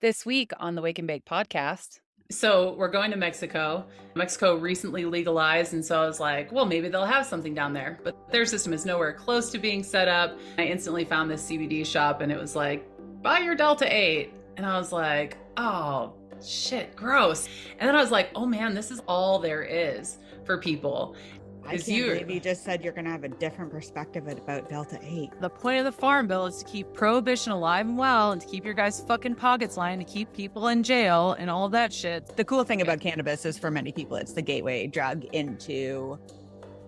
This week on the Wake and Bake podcast. So we're going to Mexico. Mexico recently legalized, and so I was like, well, maybe they'll have something down there. But their system is nowhere close to being set up. I instantly found this CBD shop, and it was like, buy your Delta 8. And I was like, oh, shit, gross. And then I was like, oh man, this is all there is for people. I can't believe you just said you're going to have a different perspective about Delta 8. The point of the Farm Bill is to keep prohibition alive and well and to keep your guys' fucking pockets lined, to keep people in jail and all that shit. The cool thing about cannabis is for many people, it's the gateway drug into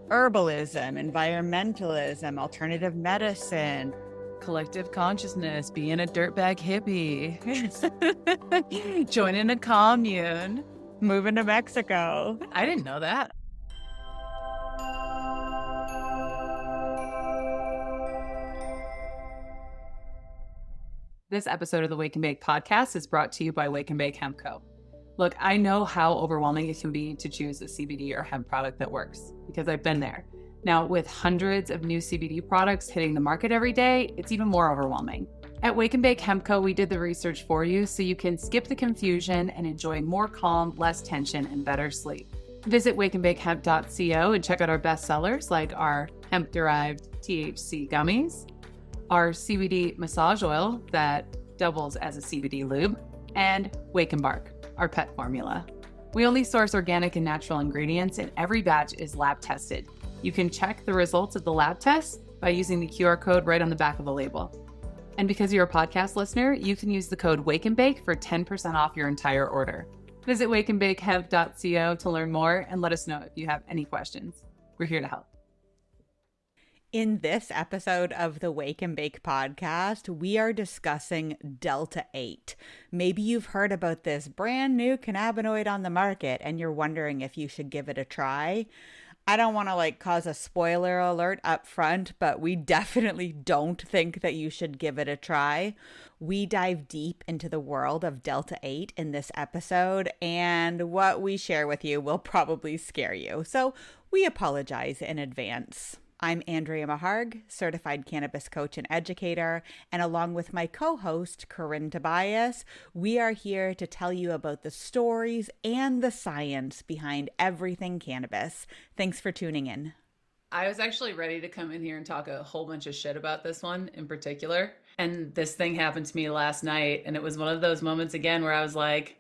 herbalism, environmentalism, alternative medicine, collective consciousness, being a dirtbag hippie, joining a commune, moving to Mexico. I didn't know that. This episode of the Wake and Bake podcast is brought to you by Wake and Bake Hemp Co. Look, I know how overwhelming it can be to choose a CBD or hemp product that works because I've been there. Now, with hundreds of new CBD products hitting the market every day, it's even more overwhelming. At Wake and Bake Hemp Co, we did the research for you so you can skip the confusion and enjoy more calm, less tension, and better sleep. Visit wakeandbakehemp.co and check out our best sellers like our hemp-derived THC gummies, our CBD massage oil that doubles as a CBD lube, and Wake and Bark, our pet formula. We only source organic and natural ingredients, and every batch is lab tested. You can check the results of the lab tests by using the QR code right on the back of the label. And because you're a podcast listener, you can use the code Wake and Bake for 10% off your entire order. Visit wakeandbakehemp.co to learn more and let us know if you have any questions. We're here to help. In this episode of the Wake and Bake podcast, we are discussing Delta 8. Maybe you've heard about this brand new cannabinoid on the market and you're wondering if you should give it a try. I don't want to cause a spoiler alert up front, but we definitely don't think that you should give it a try. We dive deep into the world of Delta 8 in this episode, and what we share with you will probably scare you. So we apologize in advance. I'm Andrea Maharg, certified cannabis coach and educator, and along with my co-host, Corinne Tobias, we are here to tell you about the stories and the science behind everything cannabis. Thanks for tuning in. I was actually ready to come in here and talk a whole bunch of shit about this one in particular. And this thing happened to me last night, and it was one of those moments again where I was like,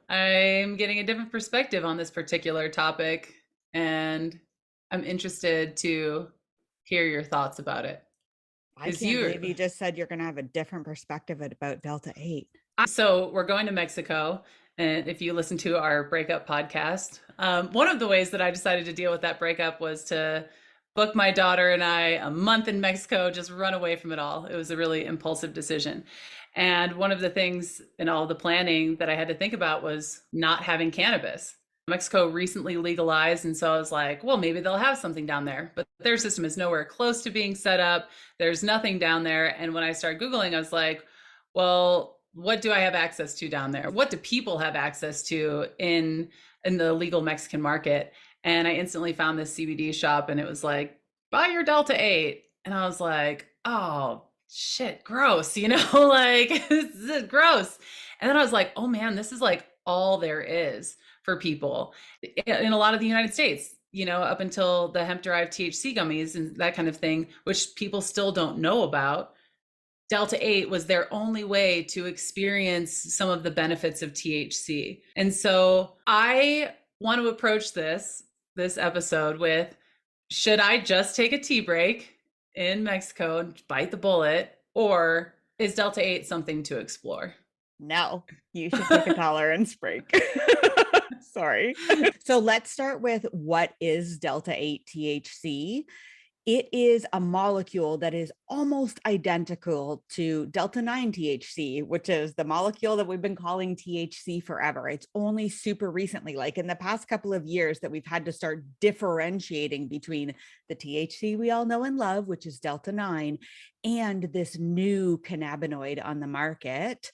I'm getting a different perspective on this particular topic, and I'm interested to hear your thoughts about it. I can't believe you just said you're going to have a different perspective about Delta 8. So we're going to Mexico. And if you listen to our breakup podcast, one of the ways that I decided to deal with that breakup was to book my daughter and I a month in Mexico, just run away from it all. It was a really impulsive decision. And one of the things in all the planning that I had to think about was not having cannabis. Mexico recently legalized, and so I was like, well, maybe they'll have something down there. But their system is nowhere close to being set up. There's nothing down there. And when I started Googling, I was like, well, what do I have access to down there? What do people have access to in the legal Mexican market? And I instantly found this CBD shop, and it was like, buy your Delta 8. And I was like, oh, shit, gross, this is gross. And then I was like, oh man, this is like all there is for people in a lot of the United States, up until the hemp-derived THC gummies and that kind of thing, which people still don't know about. Delta 8 was their only way to experience some of the benefits of THC. And so I want to approach this episode with, should I just take a tea break in Mexico and bite the bullet, or is Delta 8 something to explore? No, you should take a tolerance break. Sorry. So let's start with, what is Delta 8 THC? It is a molecule that is almost identical to Delta 9 THC, which is the molecule that we've been calling THC forever. It's only super recently, like in the past couple of years, that we've had to start differentiating between the THC we all know and love, which is Delta 9, and this new cannabinoid on the market.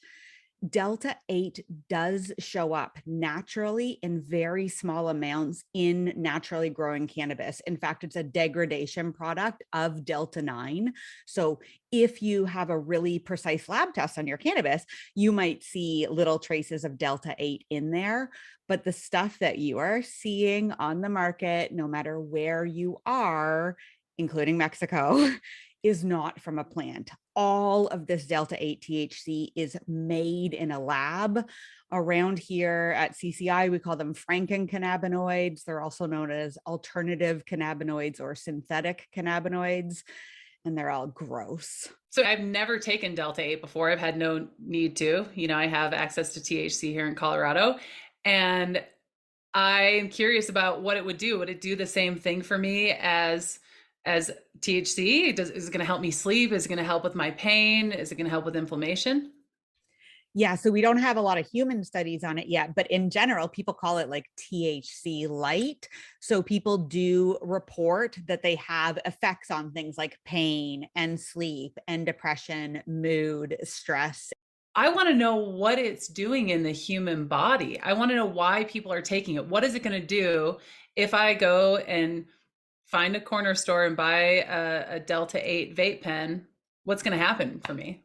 Delta 8 does show up naturally in very small amounts in naturally growing cannabis. In fact, it's a degradation product of Delta 9. So if you have a really precise lab test on your cannabis, you might see little traces of Delta 8 in there. But the stuff that you are seeing on the market, no matter where you are, including Mexico, is not from a plant. All of this Delta 8 THC is made in a lab. Around here at CCI, we call them Franken-cannabinoids. They're also known as alternative cannabinoids or synthetic cannabinoids, and they're all gross. So I've never taken Delta 8 before. I've had no need to. I have access to THC here in Colorado. And I'm curious about what it would do. Would it do the same thing for me as THC? Is it going to help me sleep? Is it going to help with my pain? Is it going to help with inflammation? Yeah, so we don't have a lot of human studies on it yet, but in general, people call it like THC light. So people do report that they have effects on things like pain and sleep and depression, mood, stress. I want to know what it's doing in the human body. I want to know why people are taking it. What is it going to do if I go and find a corner store and buy a Delta 8 vape pen? What's going to happen for me?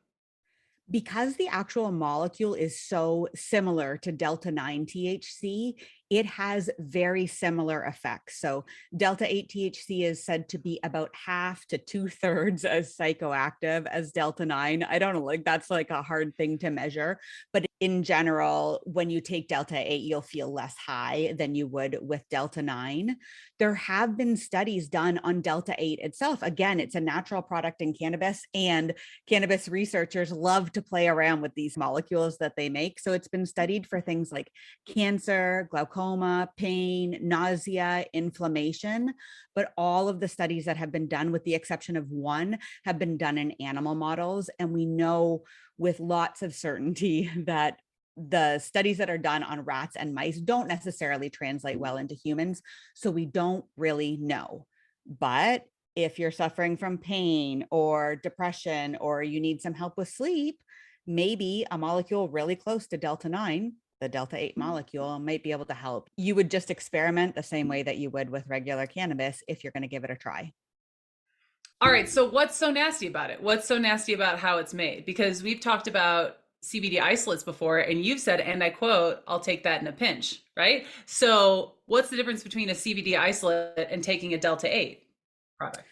Because the actual molecule is so similar to Delta 9 THC, it has very similar effects. So Delta 8 THC is said to be about half to 2/3 as psychoactive as Delta 9. I don't know, that's like a hard thing to measure. But in general, when you take Delta 8, you'll feel less high than you would with Delta 9. There have been studies done on Delta 8 itself. Again, it's a natural product in cannabis, and cannabis researchers love to play around with these molecules that they make. So it's been studied for things like cancer, glaucoma, pain, nausea, inflammation. But all of the studies that have been done, with the exception of one, have been done in animal models. And we know with lots of certainty that the studies that are done on rats and mice don't necessarily translate well into humans. So we don't really know. But if you're suffering from pain or depression, or you need some help with sleep, maybe a molecule really close to Delta 9, the Delta 8 molecule, might be able to help. You would just experiment the same way that you would with regular cannabis if you're going to give it a try. All right. So what's so nasty about it? What's so nasty about how it's made? Because we've talked about CBD isolates before, and you've said, and I quote, "I'll take that in a pinch," right? So what's the difference between a CBD isolate and taking a Delta 8 product?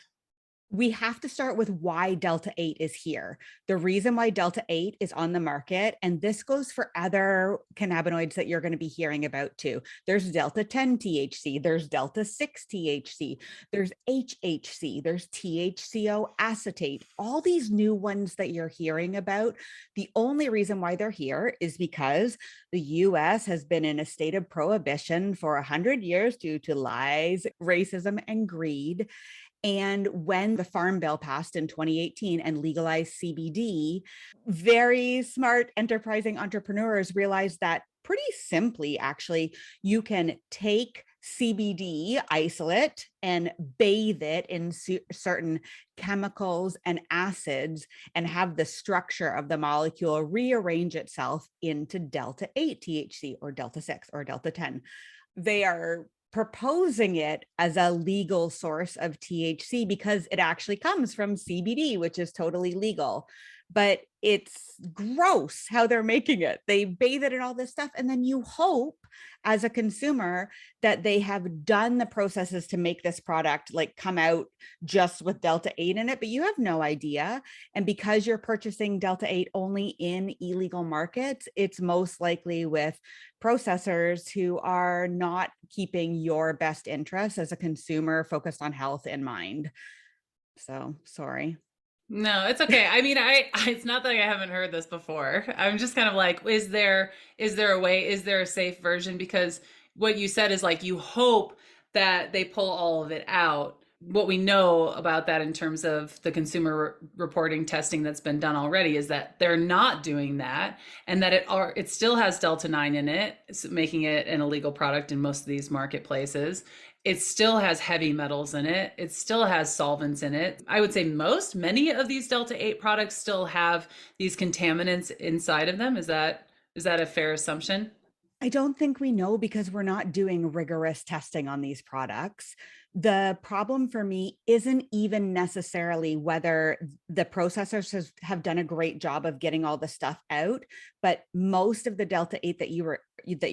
We have to start with why Delta 8 is here. The reason why Delta 8 is on the market, and this goes for other cannabinoids that you're going to be hearing about too. There's Delta 10 THC, there's Delta 6 THC, there's HHC, there's THCO acetate, all these new ones that you're hearing about. The only reason why they're here is because the US has been in a state of prohibition for 100 years due to lies, racism, and greed. And when the Farm Bill passed in 2018 and legalized CBD, very smart, enterprising entrepreneurs realized that pretty simply, actually, you can take CBD isolate and bathe it in certain chemicals and acids and have the structure of the molecule rearrange itself into Delta 8 THC or Delta 6 or Delta 10. They are proposing it as a legal source of THC because it actually comes from CBD, which is totally legal. But it's gross how they're making it. They bathe it in all this stuff. And then you hope as a consumer that they have done the processes to make this product like come out just with Delta 8 in it, but you have no idea. And because you're purchasing Delta 8 only in illegal markets, it's most likely with processors who are not keeping your best interests as a consumer focused on health in mind. So sorry. No, it's okay. I mean, it's not that I haven't heard this before. I'm just kind of like, is there a way, is there a safe version? Because what you said is like, you hope that they pull all of it out. What we know about that in terms of the consumer reporting testing that's been done already is that they're not doing that, and that it still has Delta 9 in it, making it an illegal product in most of these marketplaces. It still has heavy metals in it. It still has solvents in it. I would say many of these Delta 8 products still have these contaminants inside of them. Is that Is that a fair assumption? I don't think we know because we're not doing rigorous testing on these products. The problem for me isn't even necessarily whether the processors have done a great job of getting all the stuff out, but most of the Delta 8 that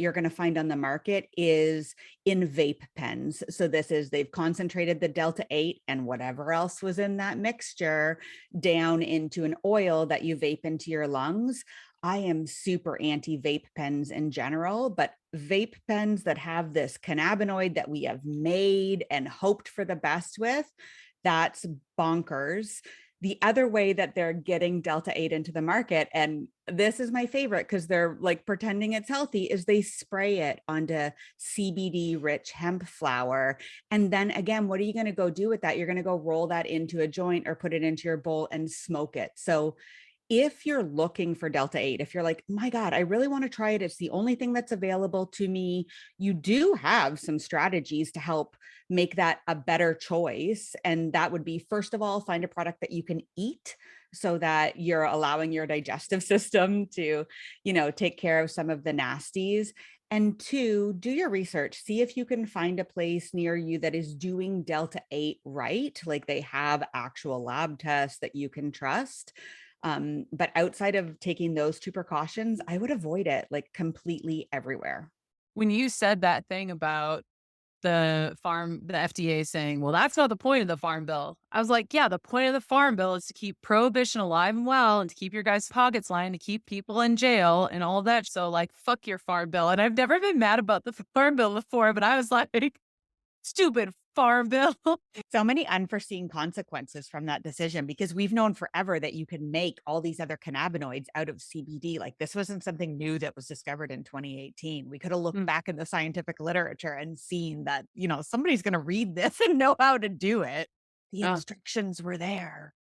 you're going to find on the market is in vape pens. So they've concentrated the Delta 8 and whatever else was in that mixture down into an oil that you vape into your lungs. I am super anti vape pens in general, but vape pens that have this cannabinoid that we have made and hoped for the best with, that's bonkers. The other way that they're getting Delta 8 into the market, and this is my favorite because they're like pretending it's healthy, is they spray it onto CBD rich hemp flower. And then again, what are you going to go do with that? You're going to go roll that into a joint or put it into your bowl and smoke it. So if you're looking for Delta 8, if you're like, my God, I really want to try it, it's the only thing that's available to me, you do have some strategies to help make that a better choice. And that would be, first of all, find a product that you can eat so that you're allowing your digestive system to, take care of some of the nasties. And two, do your research. See if you can find a place near you that is doing Delta 8 right, like they have actual lab tests that you can trust. But outside of taking those two precautions, I would avoid it like completely everywhere. When you said that thing about the FDA saying, well, that's not the point of the farm bill. I was like, yeah, the point of the farm bill is to keep prohibition alive and well and to keep your guys' pockets lined, to keep people in jail and all of that. So like, fuck your farm bill. And I've never been mad about the farm bill before, but I was like, stupid farm bill. So many unforeseen consequences from that decision because we've known forever that you can make all these other cannabinoids out of CBD. Like this wasn't something new that was discovered in 2018. We could have looked back in the scientific literature and seen that, somebody's going to read this and know how to do it. The instructions were there.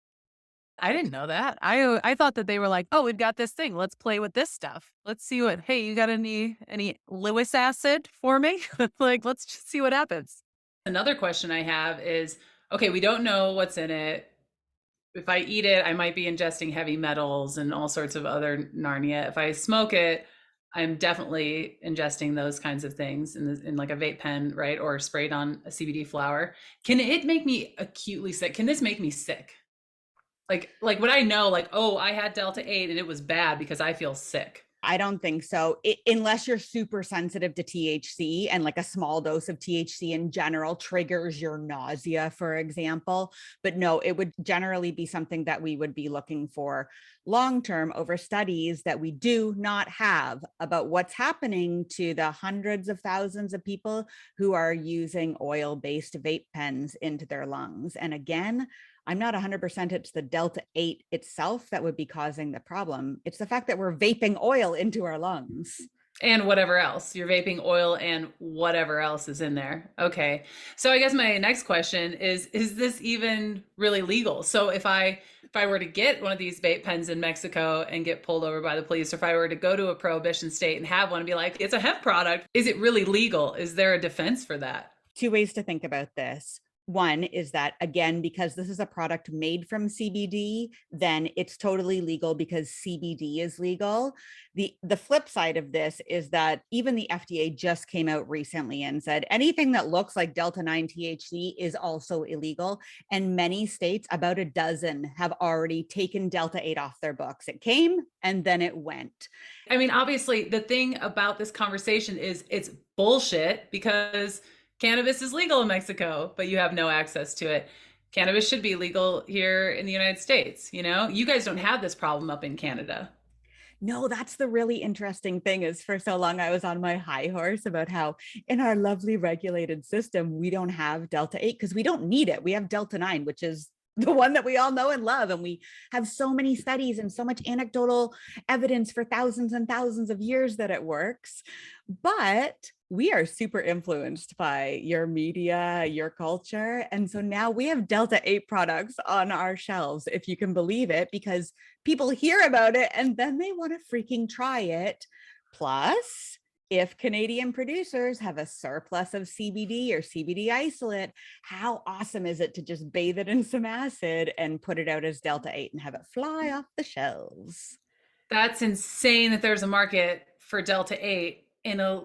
I didn't know that. I thought that they were like, oh, we've got this thing. Let's play with this stuff. Let's see hey, you got any Lewis acid for me? Like, let's just see what happens. Another question I have is, okay, we don't know what's in it. If I eat it, I might be ingesting heavy metals and all sorts of other Narnia. If I smoke it, I'm definitely ingesting those kinds of things in like a vape pen, right? Or sprayed on a CBD flower. Can it make me acutely sick? Can this make me sick? Like would I know like, oh, I had Delta 8 and it was bad because I feel sick? I don't think so. Unless you're super sensitive to THC and like a small dose of THC in general triggers your nausea, for example. But no, it would generally be something that we would be looking for long-term over studies that we do not have about what's happening to the hundreds of thousands of people who are using oil-based vape pens into their lungs. And again, I'm not 100% it's the Delta 8 itself that would be causing the problem. It's the fact that we're vaping oil into our lungs. And whatever else. You're vaping oil and whatever else is in there. Okay. So I guess my next question is this even really legal? So if I were to get one of these vape pens in Mexico and get pulled over by the police, or if I were to go to a prohibition state and have one and be like, it's a hemp product, is it really legal? Is there a defense for that? Two ways to think about this. One is that, again, because this is a product made from CBD, then it's totally legal because CBD is legal. The flip side of this is that even the FDA just came out recently and said anything that looks like Delta 9 THC is also illegal. And many states, about a dozen, have already taken Delta 8 off their books. It came and then it went. I mean, obviously, the thing about this conversation is it's bullshit because cannabis is legal in Mexico, but you have no access to it. Cannabis should be legal here in the United States. You guys don't have this problem up in Canada. No, that's the really interesting thing is for so long I was on my high horse about how in our lovely regulated system, we don't have Delta 8 because we don't need it. We have Delta 9, which is the one that we all know and love. And we have so many studies and so much anecdotal evidence for thousands and thousands of years that it works. But we are super influenced by your media, your culture. And so now we have Delta 8 products on our shelves, if you can believe it, because people hear about it and then they want to freaking try it. Plus, if Canadian producers have a surplus of CBD or CBD isolate, how awesome is it to just bathe it in some acid and put it out as Delta 8 and have it fly off the shelves? That's insane that there's a market for Delta 8 in a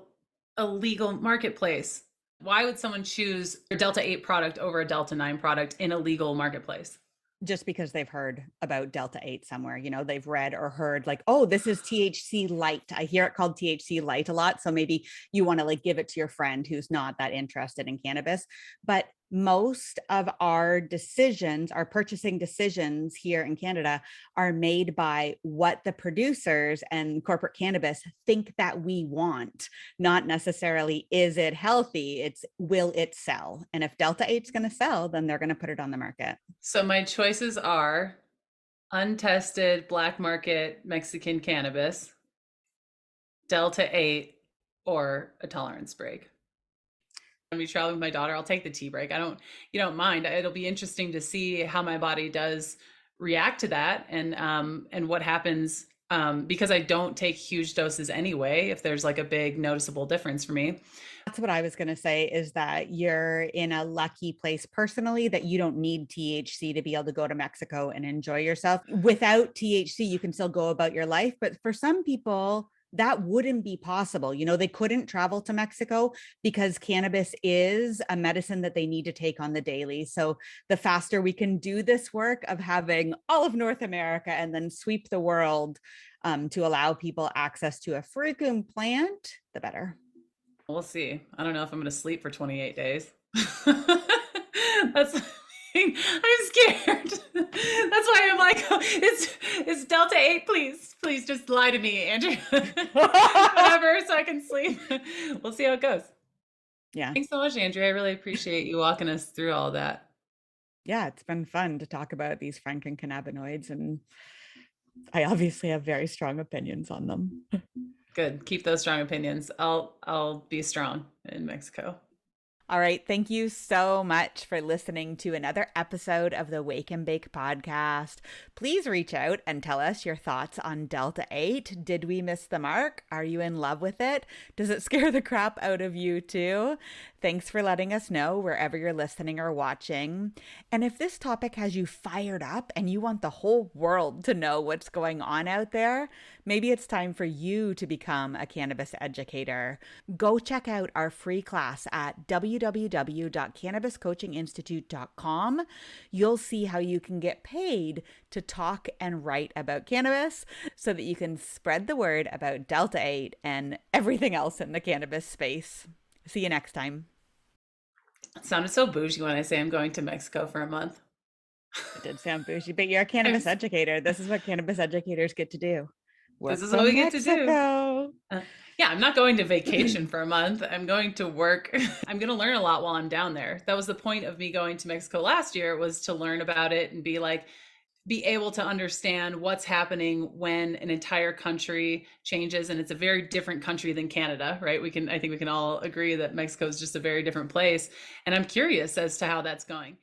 legal marketplace? Why would someone choose a Delta 8 product over a Delta 9 product in a legal marketplace? Just because they've heard about Delta 8 somewhere, they've read or heard like, oh, this is THC light. I hear it called THC light a lot. So maybe you want to like give it to your friend who's not that interested in cannabis. But most of our decisions, our purchasing decisions here in Canada are made by what the producers and corporate cannabis think that we want, not necessarily is it healthy, it's will it sell. And if Delta 8 is going to sell, then they're going to put it on the market. So my choices are untested black market Mexican cannabis, Delta 8, or a tolerance break. When we travel with my daughter, I'll take the tea break. You don't mind. It'll be interesting to see how my body does react to that and what happens because I don't take huge doses anyway, if there's like a big noticeable difference for me. That's what I was going to say, is that you're in a lucky place personally that you don't need THC to be able to go to Mexico and enjoy yourself. Without THC, you can still go about your life. But for some people, that wouldn't be possible. They couldn't travel to Mexico because cannabis is a medicine that they need to take on the daily. So the faster we can do this work of having all of North America and then sweep the world to allow people access to a freaking plant, the better. We'll see. I don't know if I'm going to sleep for 28 days. I'm scared. That's why I'm like, it's Delta 8, please. Please just lie to me, Andrew. Whatever, so I can sleep. We'll see how it goes. Yeah. Thanks so much, Andrew. I really appreciate you walking us through all that. Yeah, it's been fun to talk about these cannabinoids, and I obviously have very strong opinions on them. Good. Keep those strong opinions. I'll be strong in Mexico. All right. Thank you so much for listening to another episode of the Wake and Bake podcast. Please reach out and tell us your thoughts on Delta 8. Did we miss the mark? Are you in love with it? Does it scare the crap out of you too? Thanks for letting us know wherever you're listening or watching. And if this topic has you fired up and you want the whole world to know what's going on out there, maybe it's time for you to become a cannabis educator. Go check out our free class at www.cannabiscoachinginstitute.com. You'll see how you can get paid to talk and write about cannabis so that you can spread the word about Delta 8 and everything else in the cannabis space. See you next time. It sounded so bougie when I say I'm going to Mexico for a month. It did sound bougie, but you're a cannabis educator. This is what cannabis educators get to do. This is what we get to do. Yeah, I'm not going to vacation for a month. I'm going to work. I'm going to learn a lot while I'm down there. That was the point of me going to Mexico last year, was to learn about it and be able to understand what's happening when an entire country changes. And it's a very different country than Canada, right? I think we can all agree that Mexico is just a very different place. And I'm curious as to how that's going.